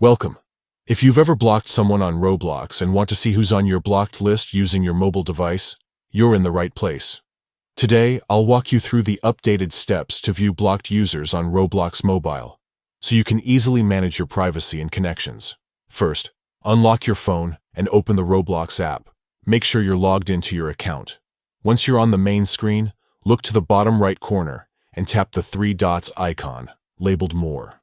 Welcome. If you've ever blocked someone on Roblox and want to see who's on your blocked list using your mobile device, you're in the right place. Today, I'll walk you through the updated steps to view blocked users on Roblox Mobile, so you can easily manage your privacy and connections. First, unlock your phone and open the Roblox app. Make sure you're logged into your account. Once you're on the main screen, look to the bottom right corner and tap the three dots icon, labeled More.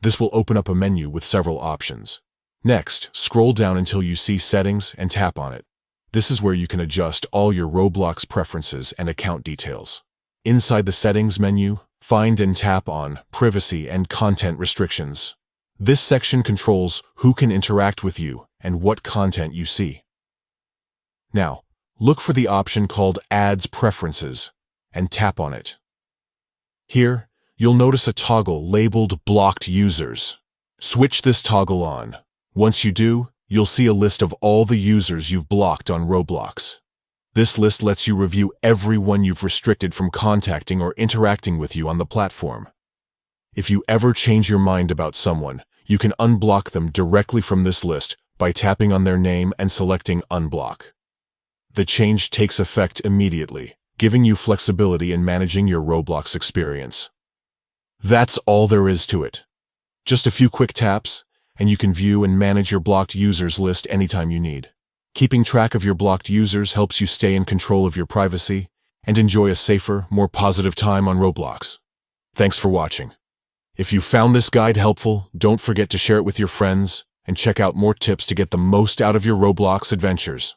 This will open up a menu with several options. Next, scroll down until you see Settings and tap on it. This is where you can adjust all your Roblox preferences and account details. Inside the Settings menu, find and tap on Privacy and Content Restrictions. This section controls who can interact with you and what content you see. Now, look for the option called Ads Preferences and tap on it. Here, you'll notice a toggle labeled Blocked Users. Switch this toggle on. Once you do, you'll see a list of all the users you've blocked on Roblox. This list lets you review everyone you've restricted from contacting or interacting with you on the platform. If you ever change your mind about someone, you can unblock them directly from this list by tapping on their name and selecting Unblock. The change takes effect immediately, giving you flexibility in managing your Roblox experience. That's all there is to it. Just a few quick taps, and you can view and manage your blocked users list anytime you need. Keeping track of your blocked users helps you stay in control of your privacy and enjoy a safer, more positive time on Roblox. Thanks for watching. If you found this guide helpful, don't forget to share it with your friends and check out more tips to get the most out of your Roblox adventures.